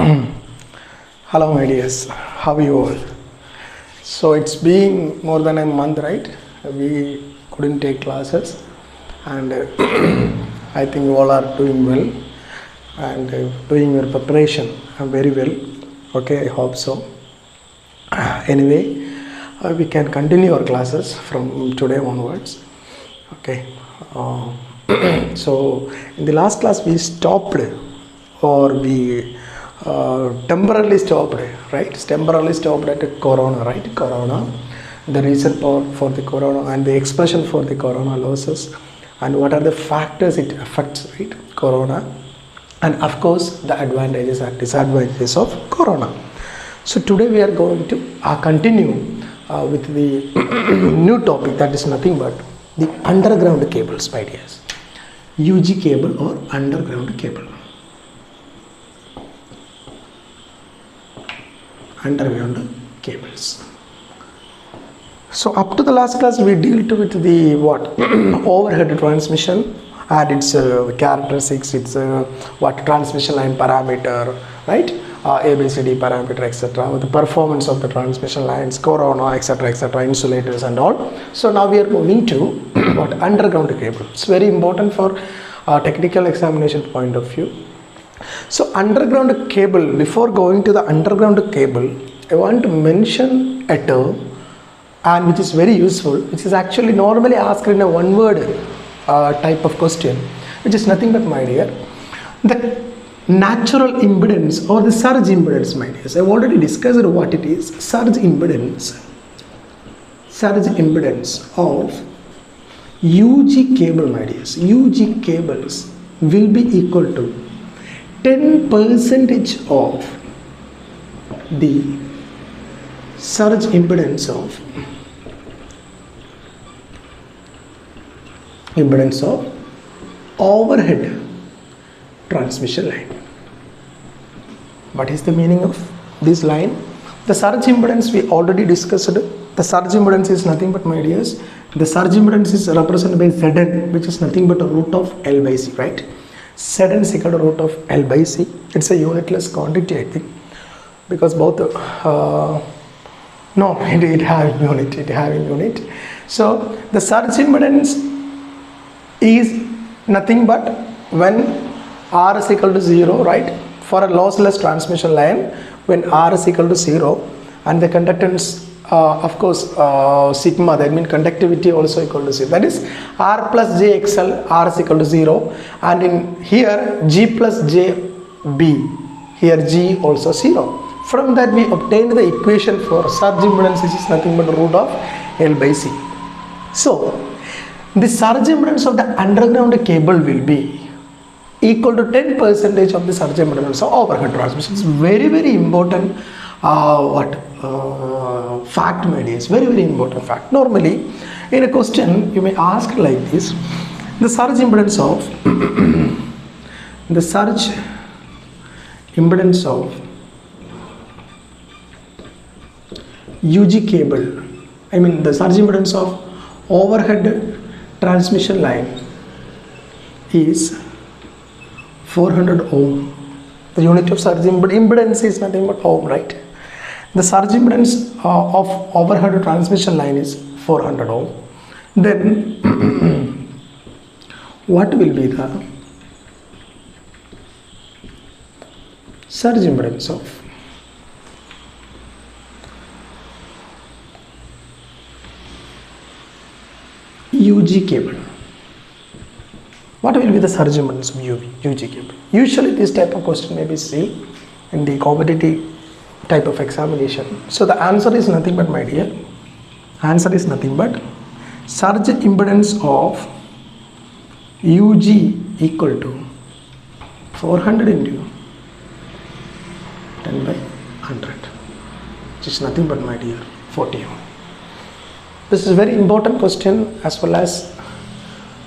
Hello my dears, how are you all? So it's been more than a month, right? We couldn't take classes and I think you all are doing well and doing your preparation very well. Okay, I hope so. Anyway, we can continue our classes from today onwards. Okay. So in the last class we stopped or we temporarily stopped, right? Temporarily stopped at corona, right? Corona, the reason for the corona and the expression for the corona losses and what are the factors it affects, right? Corona, and of course the advantages and disadvantages of corona. So today we are going to continue with the new topic, that is nothing but the underground cables, my dears. UG cable or underground cable. Underground cables. So up to the last class we dealt with the what overhead transmission and its characteristics, its what transmission line parameter, right? ABCD parameter, etc. The performance of the transmission lines, corona, etc., insulators and all. So now we are moving to what underground cable. It's very important for technical examination point of view. So underground cable, before going to the underground cable, I want to mention a term and which is very useful, which is actually normally asked in a one word type of question, which is nothing but, my dear, the natural impedance or the surge impedance, my dears. I've already discussed what it is. Surge impedance of UG cable, my dears. UG cables will be equal to 10% of the surge impedance of overhead transmission line. What is the meaning of this line? The surge impedance we already discussed. The surge impedance is nothing but, my dears, the surge impedance is represented by Zn, which is nothing but a root of L by C, right? Zn is equal to root of L by C. It's a unitless quantity, I think, because both no, it have unit. So the surge impedance is nothing but when R is equal to 0, right? For a lossless transmission line, when R is equal to 0 and the conductance of course sigma, that means conductivity also equal to 0, that is R plus J XL, R is equal to 0, and in here G plus J B, here G also 0. From that we obtained the equation for surge impedance, which is nothing but root of L by C. So the surge impedance of the underground cable will be equal to 10% of the surge impedance of overhead transmission. It's very, very important fact, my dears. Very, very important fact. Normally in a question you may ask like this: the surge impedance of UG cable, I mean the surge impedance of overhead transmission line is 400 ohm. The unit of surge impedance is nothing but ohm, right? The surge impedance of overhead transmission line is 400 ohm. Then what will be the surge impedance of UG cable? What will be the surge impedance of UG cable? Usually this type of question may be seen in the competitive type of examination. So the answer is nothing but, my dear, answer is nothing but surge impedance of UG equal to 400 into 10 by 100, which is nothing but, my dear, 40 ohm. This is a very important question, as well as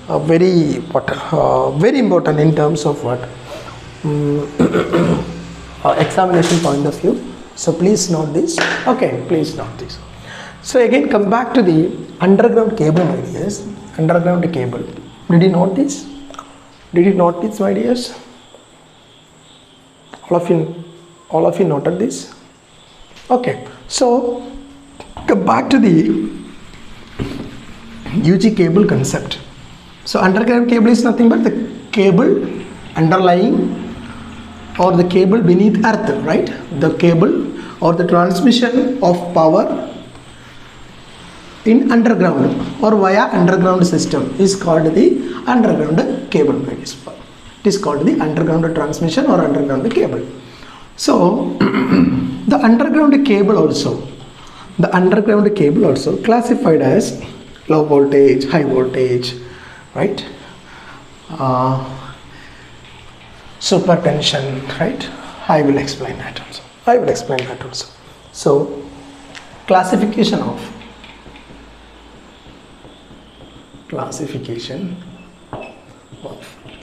very important in terms of what examination point of view. So please note this. Okay, please note this. So again, come back to the underground cable, my dears. Underground cable. Did you note this? Did you note this, my dears? All of you All of you noted this? Okay, so come back to the UG cable concept. So underground cable is nothing but the cable underlying or the cable beneath earth, right? The cable or the transmission of power in underground or via underground system is called the underground cable. It is called the underground transmission or underground cable. So the underground cable also classified as low voltage, high voltage, right? Super tension, right? I will explain that also. So classification of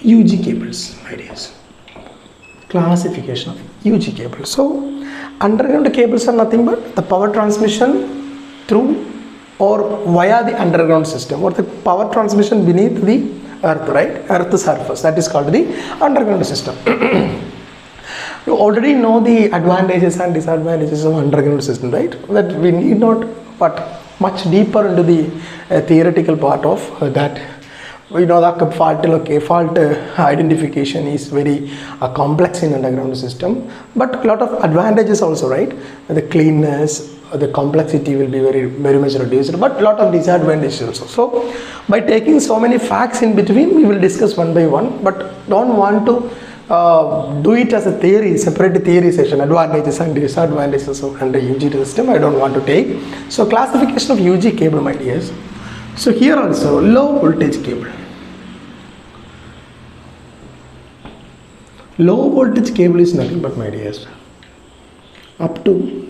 UG cables, ideas. Classification of UG cables. So underground cables are nothing but the power transmission through or via the underground system, or the power transmission beneath the earth, right? Earth surface. That is called the underground system. You already know the advantages and disadvantages of underground system, right? That we need not much deeper into the theoretical part of that. We know that fault identification is very complex in underground system, but a lot of advantages also, right? The cleanness, the complexity will be very much reduced, but a lot of disadvantages also. So by taking so many facts in between, we will discuss one by one, but don't want to do it as a theory, separate theory session, advantages and disadvantages of under UG system. I don't want to take. So classification of UG cable, my dears. So here also low voltage cable. Low voltage cable is nothing but, my dears, up to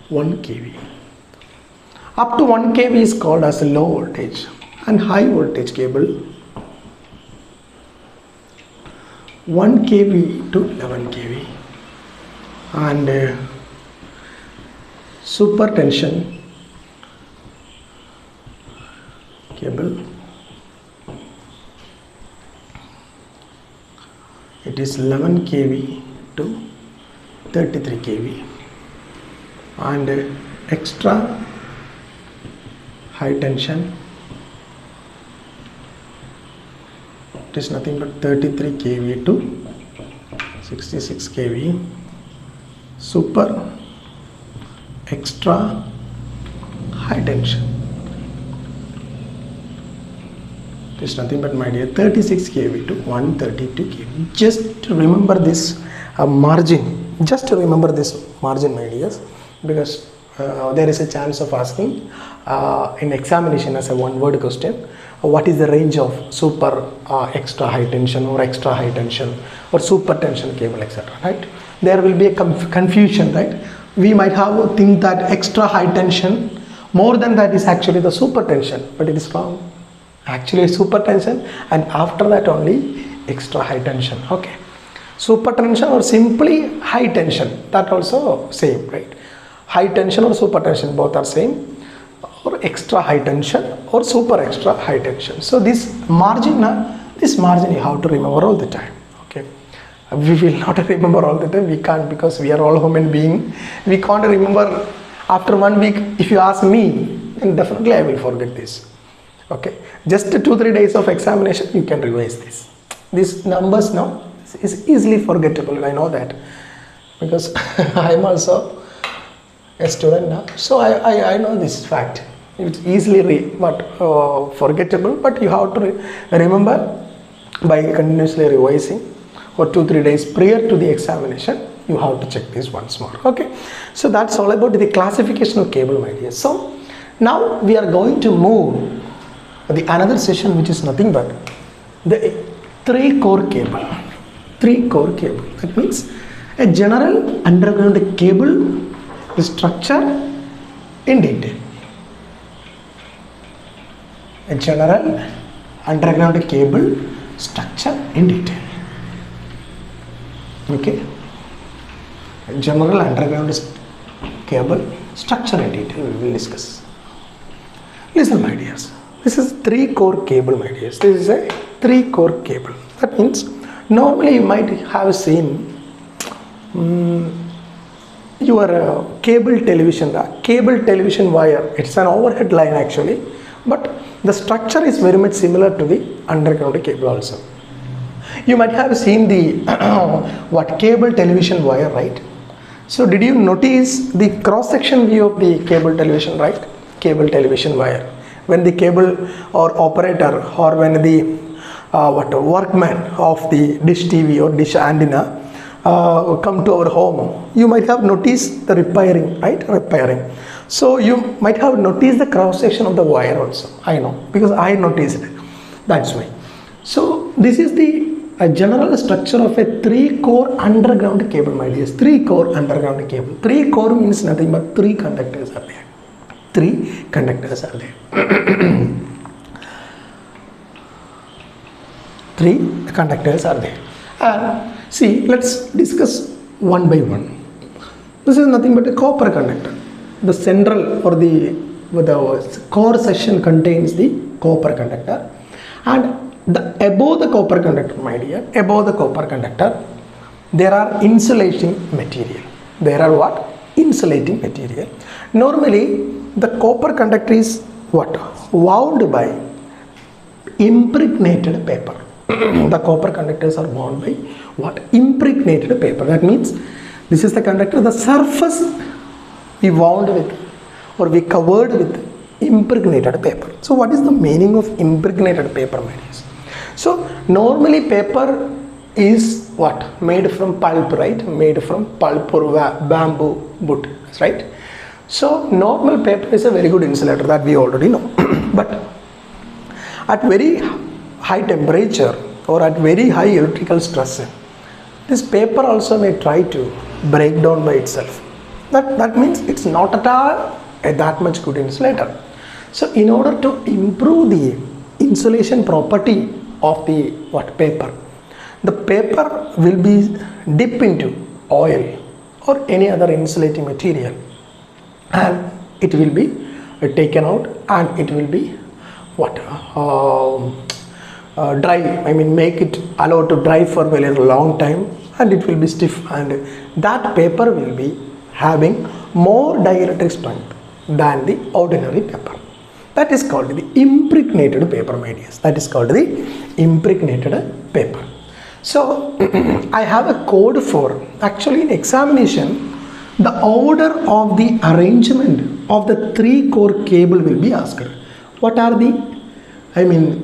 1 kV. Up to 1 kV is called as a low voltage, and high voltage cable 1 kV to 11 kV, and super tension cable, it is 11 kV to 33 kV, and extra high tension, it is nothing but 33 kV to 66 kV, super extra high tension, it is nothing but, my dear, 36 kV to 132 kV. Just remember this margin, my dears, because there is a chance of asking in examination as a one-word question, what is the range of super extra high tension or extra high tension or super tension cable, etc., right? There will be a confusion, right? We might have a think that extra high tension, more than that, is actually the super tension, but it is wrong. Actually super tension, and after that only extra high tension. Okay, super tension or simply high tension, that also same, right? High tension or super tension, both are same, or extra high tension or super extra high tension. So this margin you have to remember all the time. Okay, we will not remember all the time, we can't, because we are all human being. We can't remember after 1 week. If you ask me, then definitely I will forget this. Okay, just 2-3 days of examination, you can revise this. These numbers now is easily forgettable. I know that, because I am also a student now, so I know this fact. It's easily forgettable, but you have to remember by continuously revising, or 2-3 days prior to the examination, you have to check this once more. Okay, so that's all about the classification of cable, my dear. So now we are going to move the another session, which is nothing but the 3-core cable. 3-core cable, that means a general underground cable structure in detail. A general underground cable structure in detail. Okay, a general underground cable structure in detail we will discuss. Listen, my dears, this is 3-core cable, my dears. This is a 3-core cable. That means normally you might have seen your cable television wire. It's an overhead line actually, but the structure is very much similar to the underground cable also. You might have seen the what cable television wire, right? So did you notice the cross section view of the cable television, right? Cable television wire. When the cable or operator or when the workman of the dish TV or dish antenna come to our home, you might have noticed the repairing, right? Repairing. So you might have noticed the cross section of the wire also. I know because I noticed it. That's why. So this is the general structure of a 3-core underground cable, my dears. 3-core underground cable. 3 core means nothing but 3 conductors are there. 3 conductors are there. 3 conductors are there. And see, let's discuss one by one. This is nothing but a copper conductor. The central or the core section contains the copper conductor, and above the copper conductor, my dear, above the copper conductor, there are insulating material. There are what? Insulating material. Normally, the copper conductor is what? Wound by impregnated paper. The copper conductors are wound by what? Impregnated paper. That means this is the conductor, the surface we wound with or we covered with impregnated paper. So what is the meaning of impregnated paper, my dear? So normally paper is what? Made from pulp, right? Made from pulp or bamboo wood, right? So normal paper is a very good insulator, that we already know. But at very high temperature or at very high electrical stress, this paper also may try to break down by itself. That means it's not at all that much good insulator. So in order to improve the insulation property of the paper, the paper will be dipped into oil or any other insulating material, and it will be taken out and it will be dry. I mean, make it allowed to dry for a very long time, and it will be stiff, and that paper will be having more dielectric strength than the ordinary paper. That is called the impregnated paper, my dears. That is called the impregnated paper. So I have a code for, actually in examination, the order of the arrangement of the 3-core cable will be asked. What are the,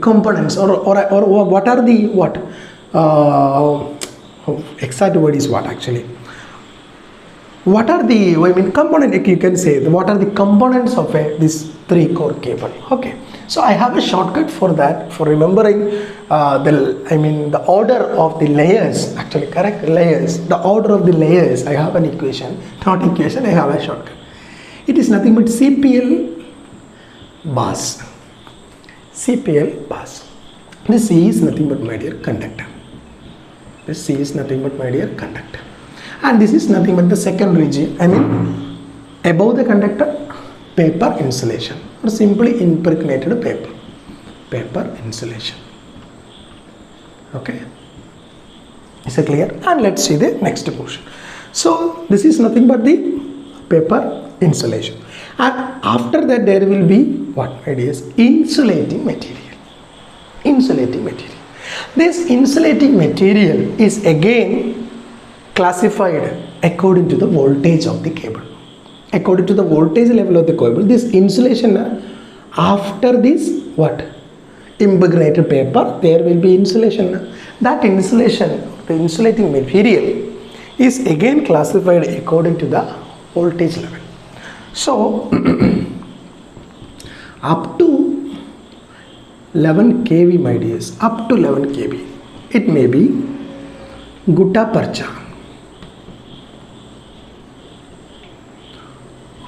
components or what are the exact word is what actually? What are the component, you can say what are the components of this 3-core cable? Okay, so I have a shortcut for that, for remembering the order of the layers, actually correct layers, the order of the layers. I have an equation, not equation, I have a shortcut. It is nothing but CPL bars. CPL bars. This C is nothing but, my dear, conductor. This C is nothing but, my dear, conductor. And this is nothing but the second region, above the conductor, paper insulation, or simply impregnated paper insulation. Okay, is it clear? And let's see the next portion. So this is nothing but the paper insulation, and after that there will be what, ideas? Insulating material. Insulating material. This insulating material is again classified according to the voltage of the cable. According to the voltage level of the cable, this insulation, after this impregnated paper, there will be insulation. That insulation, the insulating material, is again classified according to the voltage level. So up to 11 kV, my dears, up to 11 kV, it may be gutta percha,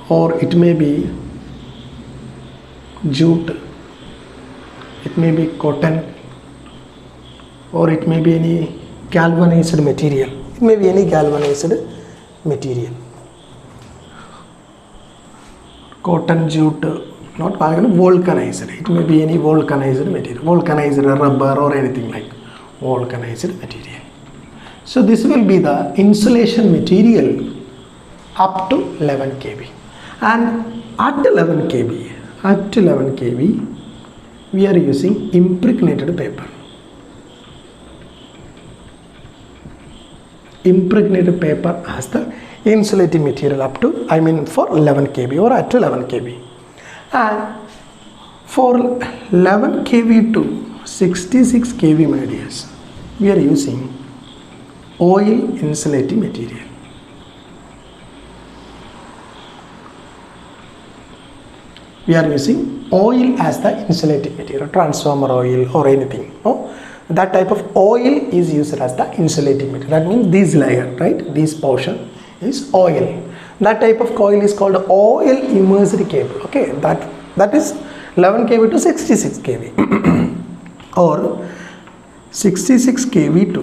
or it may be jute, it may be cotton, or it may be any galvanized material. It may be any galvanized material. Cotton, jute, not vulcanized. It may be any vulcanized material, vulcanized rubber or anything like vulcanized material. So this will be the insulation material up to 11 kV, and at 11 kV we are using impregnated paper. Impregnated paper as the insulating material up to, for 11 kV or at 11 kV. And for 11 kV to 66 kV, my dears, we are using oil insulating material. We are using oil as the insulating material, transformer oil or anything. No? That type of oil is used as the insulating material. That means this layer, right? This portion is oil. That type of coil is called oil immersed cable. Okay, that is 11 kV to 66 kV or 66 kV to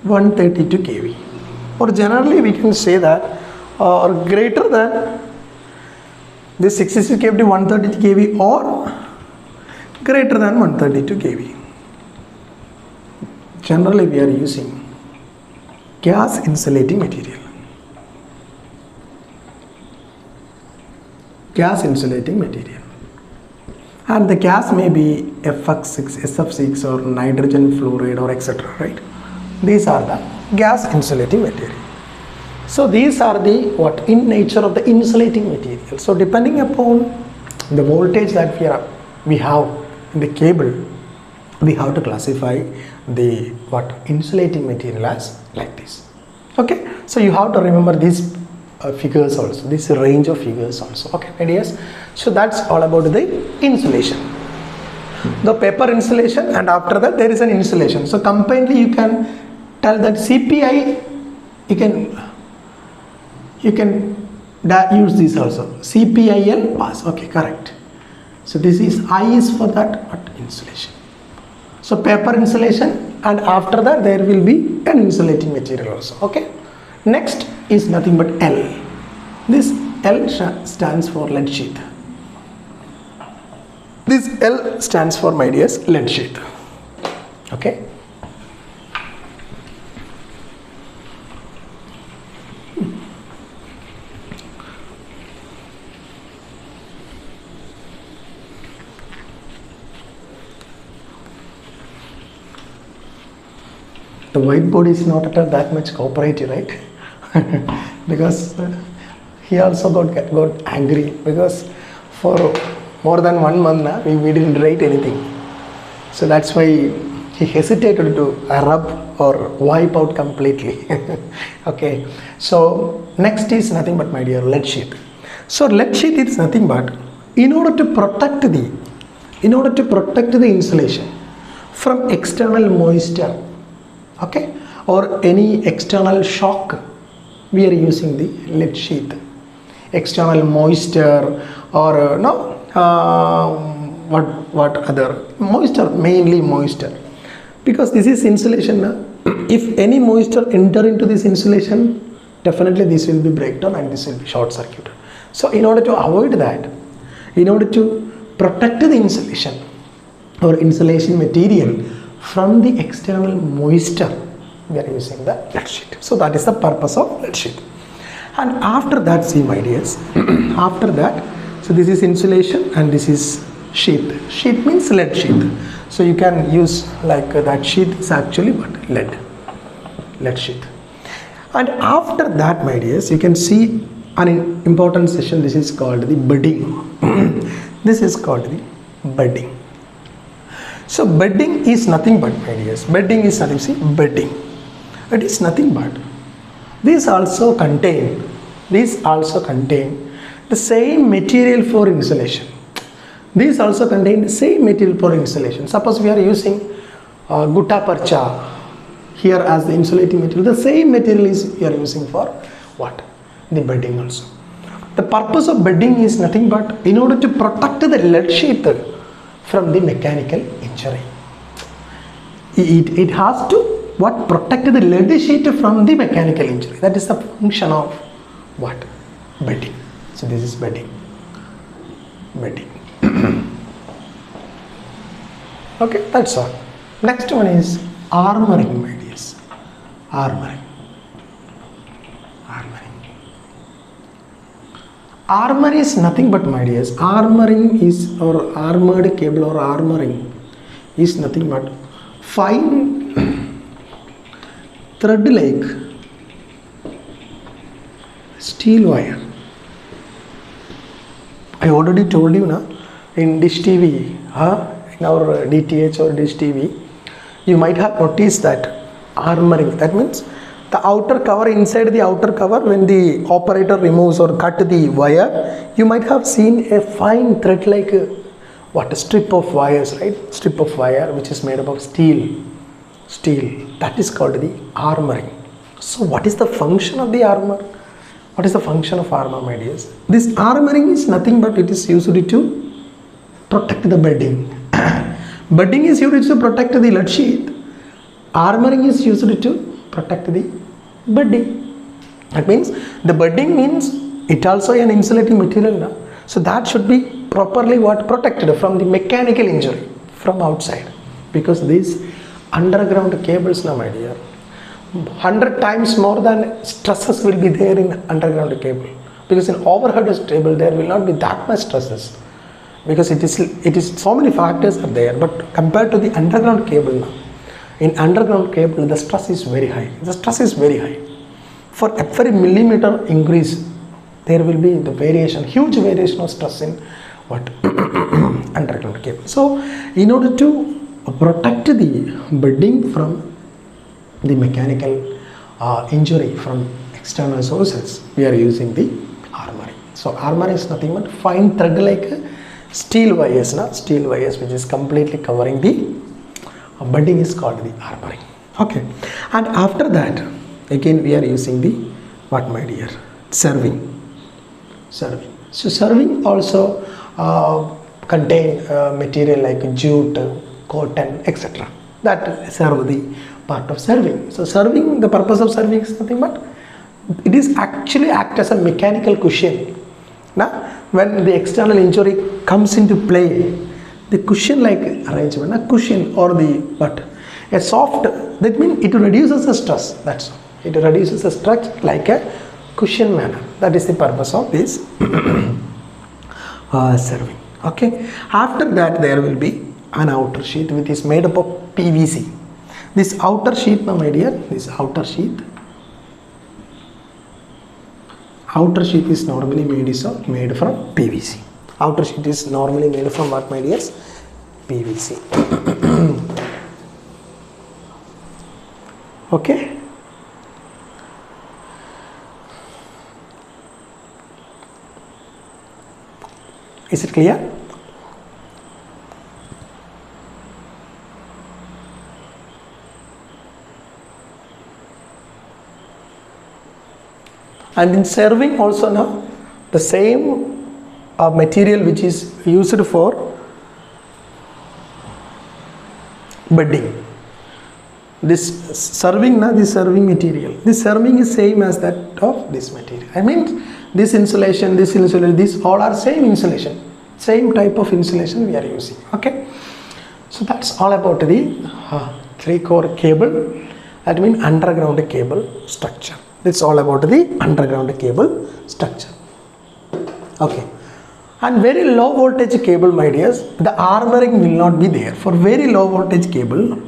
132 kV, or generally we can say that or greater than this 66 kV to 132 kV or greater than 132 kV. Generally we are using gas insulating material. Gas insulating material. And the gas may be FX6, SF6 or nitrogen fluoride or etc. Right? These are the gas insulating material. So these are the what in nature of the insulating material. So depending upon the voltage that we have in the cable, we have to classify the what insulating material as like this. Okay, so you have to remember these figures also, this range of figures also. Okay, ideas. So that's all about the insulation, the paper insulation, and after that there is an insulation. So combinedly you can tell that CPI, you can use this also, CPIL pass. Okay, correct. So this is I is for that what insulation. So paper insulation, and after that there will be an insulating material also. Okay, next is nothing but L. This L stands for lead sheath. This L stands for, my dears, lead sheath. Okay. The whiteboard is not at all that much cooperative, right? Because he also got angry because for more than 1 month we didn't write anything. So that's why he hesitated to rub or wipe out completely. Okay. So next is nothing but, my dear, lead sheath. So lead sheath is nothing but in order to protect the insulation from external moisture, okay, or any external shock, we are using the lead sheath. External moisture or what other moisture, mainly moisture, because this is insulation. If any moisture enter into this insulation, definitely this will be breakdown and this will be short circuit. So in order to avoid that, in order to protect the insulation or insulation material from the external moisture, we are using the lead sheath. So that is the purpose of lead sheath. And after that, see, my dears, after that, so this is insulation and this is sheath. Sheath means lead sheath. So you can use like that sheath is actually what? Lead sheath. And after that, my dears, you can see an important session. This is called the bedding. This is called the bedding. So bedding is nothing but, my dears, bedding is nothing, see, bedding. It is nothing but these also contain the same material for insulation. These also contain the same material for insulation. Suppose we are using gutta percha here as the insulating material, the same material is we are using for what? The bedding also. The purpose of bedding is nothing but in order to protect the lead sheath from the mechanical injury. It has to what? Protect the lead sheet from the mechanical injury. That is the function of what? Bedding. So this is bedding. Okay, that's all. Next one is armoring, my dears. Armoring. Armor is nothing but, my dears, armoring is, or armored cable or armoring is nothing but fine thread like steel wire. I already told you na, in Dish TV, in our DTH or Dish TV, you might have noticed that armoring, that means the outer cover, inside the outer cover, when the operator removes or cut the wire, you might have seen a fine thread like a strip of wires, right? Strip of wire which is made up of steel. That is called the armoring. So what is the function of the armor? What is the function of armor, my dears? This armoring is nothing but it is used to protect the bedding. Bedding is used to protect the lead sheath. Armoring is used to protect the bedding. That means the bedding means it also an insulating material now. So that should be properly protected from the mechanical injury from outside, because these underground cables now, my dear, 100 times more than stresses will be there in underground cable, because in overhead cable there will not be that much stresses, because it is so many factors are there. But compared to the underground cable now, in underground cable the stress is very high. For every millimeter increase there will be the variation, huge variation of stress in underground cable. So in order to protect the bedding from the mechanical injury from external sources, we are using the armoring. So armor is nothing but fine thread like steel wires, which is completely covering the bedding, is called the armoring. Okay, and after that again we are using the my dear, serving. So serving also contain material like jute, cotton, etc. that serve the part of serving. So serving, the purpose of serving is nothing but it is actually act as a mechanical cushion. Now when the external injury comes into play, the cushion like arrangement, a cushion or the a soft, that means it reduces the stress. That's all. It reduces the stress like a cushion manner. That is the purpose of this serving. Okay. After that there will be an outer sheath which is made up of PVC. This outer sheath, my dear, this outer sheath is normally made from PVC. Outer sheath is normally made from what, my dears? PVC. Okay. Is it clear? And in serving also now the same material which is used for bedding. This serving material. This serving is same as that of this material. I mean this insulation, these all are same insulation, same type of insulation we are using. Okay. So that's all about the 3-core cable. That means underground cable structure. It's all about the underground cable structure. Okay. And very low voltage cable, my dears, the armoring will not be there. For very low voltage cable,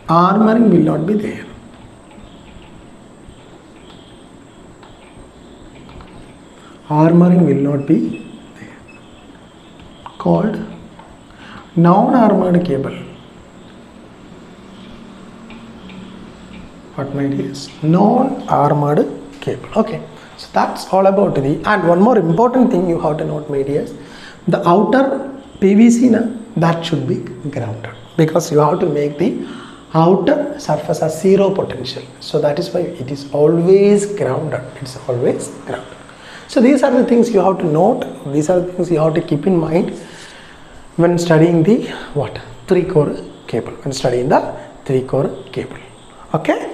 armoring will not be there. Armoring will not be there. Called non-armored cable. What, my dears? Non-armored cable. Okay. So that's all about the, and one more important thing you have to note, my dears, the outer PVC that should be grounded, because you have to make the outer surface as zero potential. So that is why it is always grounded. It's always grounded. So these are the things you have to note. These are the things you have to keep in mind when studying the 3-core cable. Okay.